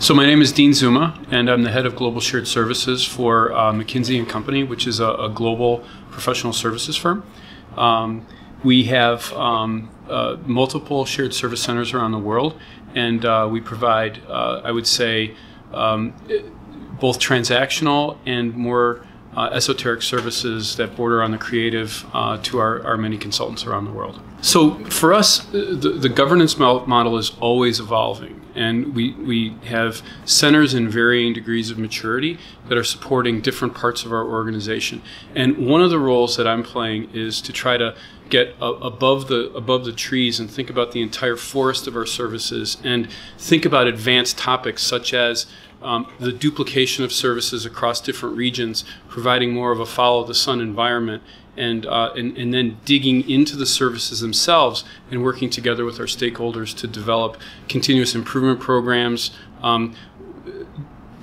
So my name is Dean Czuma, and I'm the head of Global Shared Services for McKinsey & Company, which is a global professional services firm. We have multiple shared service centers around the world, and we provide, I would say, both transactional and more esoteric services that border on the creative to our many consultants around the world. So for us, the governance model is always evolving, and we have centers in varying degrees of maturity that are supporting different parts of our organization. And one of the roles that I'm playing is to try to get above the trees and think about the entire forest of our services and think about advanced topics such as the duplication of services across different regions, providing more of a follow-the-sun environment, and then digging into the services themselves and working together with our stakeholders to develop continuous improvement programs,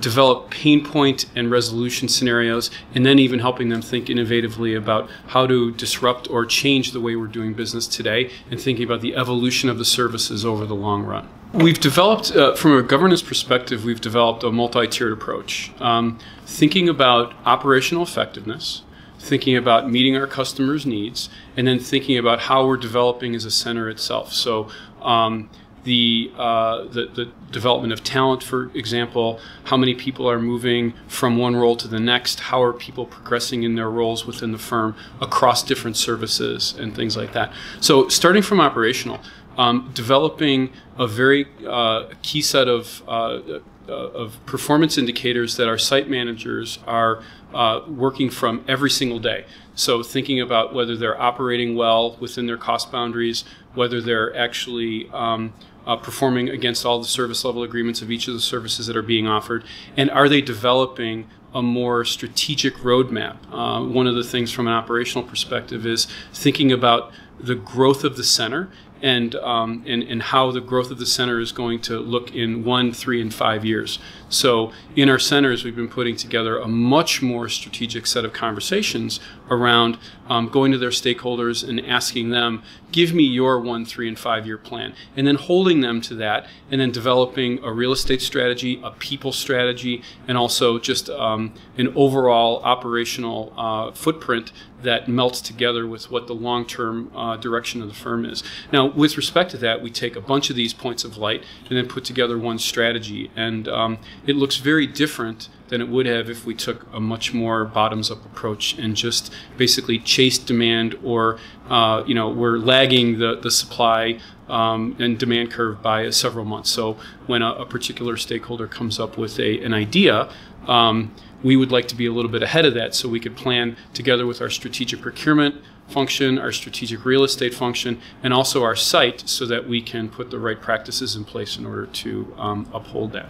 develop pain point and resolution scenarios, and then even helping them think innovatively about how to disrupt or change the way we're doing business today and thinking about the evolution of the services over the long run. We've developed, from a governance perspective, we've developed a multi-tiered approach, thinking about operational effectiveness, thinking about meeting our customers' needs, and then thinking about how we're developing as a center itself. So the development of talent, for example, how many people are moving from one role to the next, how are people progressing in their roles within the firm across different services and things like that. So starting from operational, developing a very key set of performance indicators that our site managers are working from every single day. So thinking about whether they're operating well within their cost boundaries, whether they're actually performing against all the service level agreements of each of the services that are being offered, and are they developing a more strategic roadmap. One of the things from an operational perspective is thinking about the growth of the center and how the growth of the center is going to look in 1, 3, and 5 years. So in our centers, we've been putting together a much more strategic set of conversations around going to their stakeholders and asking them, give me your 1, 3, and 5 year plan, and then holding them to that, and then developing a real estate strategy, a people strategy, and also just an overall operational footprint that melts together with what the long-term direction of the firm is. Now, with respect to that, we take a bunch of these points of light and then put together one strategy, and it looks very different than it would have if we took a much more bottoms-up approach and just basically chased demand, or we're lagging the supply and demand curve by several months. So when a particular stakeholder comes up with an idea, we would like to be a little bit ahead of that so we could plan together with our strategic procurement function, our strategic real estate function, and also our site, so that we can put the right practices in place in order to uphold that.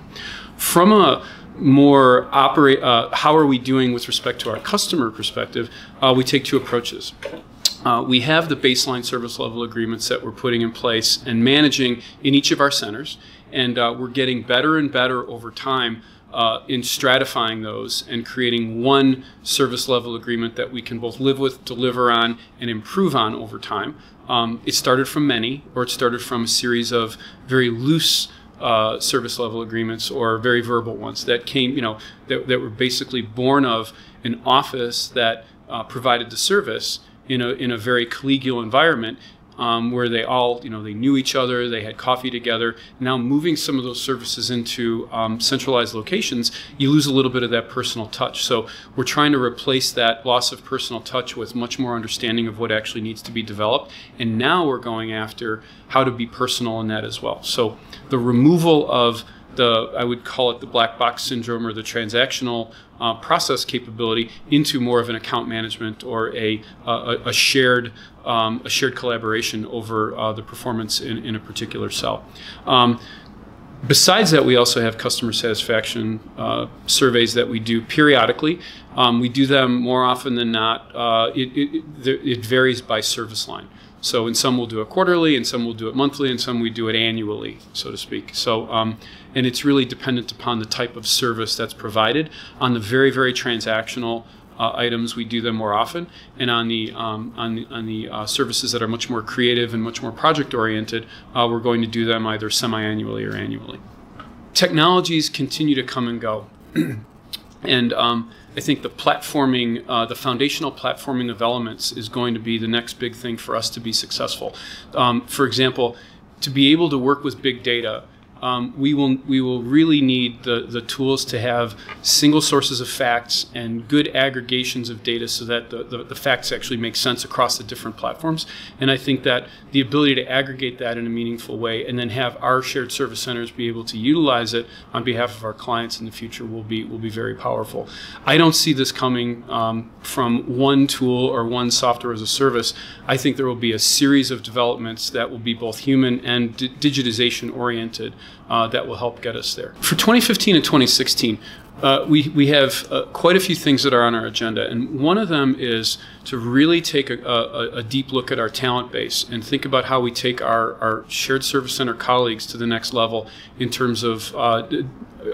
From a more how are we doing with respect to our customer perspective, we take two approaches. We have the baseline service level agreements that we're putting in place and managing in each of our centers, and we're getting better and better over time in stratifying those and creating one service level agreement that we can both live with, deliver on, and improve on over time. It started from many, or it started from a series of very loose service level agreements, or very verbal ones that came, that were basically born of an office that provided the service in a very collegial environment, where they all, they knew each other, they had coffee together. Now moving some of those services into centralized locations, you lose a little bit of that personal touch. So we're trying to replace that loss of personal touch with much more understanding of what actually needs to be developed. And now we're going after how to be personal in that as well. So the removal of I would call it the black box syndrome, or the transactional process capability, into more of an account management or a shared collaboration over the performance in a particular cell. Besides that, we also have customer satisfaction surveys that we do periodically. We do them more often than not. It varies by service line. So in some we'll do it quarterly, and some we'll do it monthly, and some we do it annually, so to speak. So, and it's really dependent upon the type of service that's provided. On the very, very transactional items, we do them more often, and on the services that are much more creative and much more project oriented, we're going to do them either semi-annually or annually. technologies continue to come and go. And I think the platforming, the foundational platforming of elements is going to be the next big thing for us to be successful. For example, to be able to work with big data, we will really need the tools to have single sources of facts and good aggregations of data so that the facts actually make sense across the different platforms. And I think that the ability to aggregate that in a meaningful way and then have our shared service centers be able to utilize it on behalf of our clients in the future will be very powerful. I don't see this coming from one tool or one software as a service. I think there will be a series of developments that will be both human and digitization oriented that will help get us there. For 2015 and 2016, we have quite a few things that are on our agenda, and one of them is to really take a deep look at our talent base and think about how we take our shared service center colleagues to the next level in terms of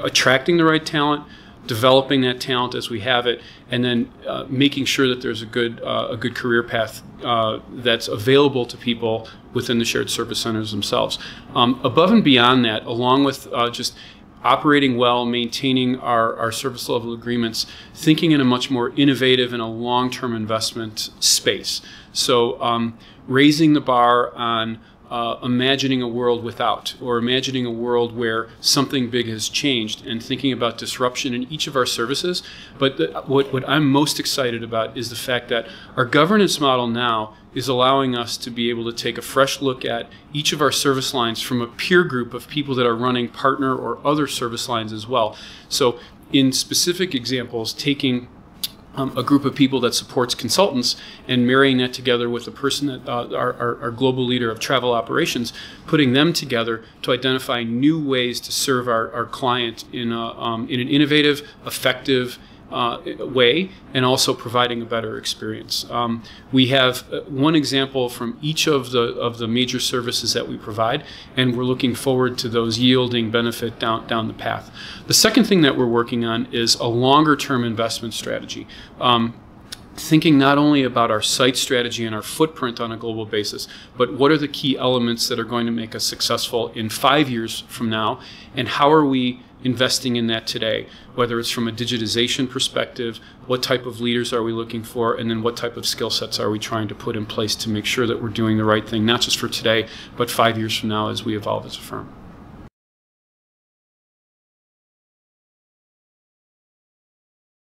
attracting the right talent, developing that talent as we have it, and then making sure that there's a good career path that's available to people within the shared service centers themselves. Above and beyond that, along with just operating well, maintaining our service level agreements, thinking in a much more innovative and a long-term investment space. So raising the bar on imagining a world without, or imagining a world where something big has changed, and thinking about disruption in each of our services. But what I'm most excited about is the fact that our governance model now is allowing us to be able to take a fresh look at each of our service lines from a peer group of people that are running partner or other service lines as well. So in specific examples, taking a group of people that supports consultants and marrying that together with a person that our global leader of travel operations, putting them together to identify new ways to serve our client in an innovative, effective way, and also providing a better experience. We have one example from each of the major services that we provide, and we're looking forward to those yielding benefit down the path. The second thing that we're working on is a longer-term investment strategy. Thinking not only about our site strategy and our footprint on a global basis, but what are the key elements that are going to make us successful in 5 years from now, and how are we investing in that today, whether it's from a digitization perspective, what type of leaders are we looking for, and then what type of skill sets are we trying to put in place to make sure that we're doing the right thing, not just for today, but 5 years from now as we evolve as a firm.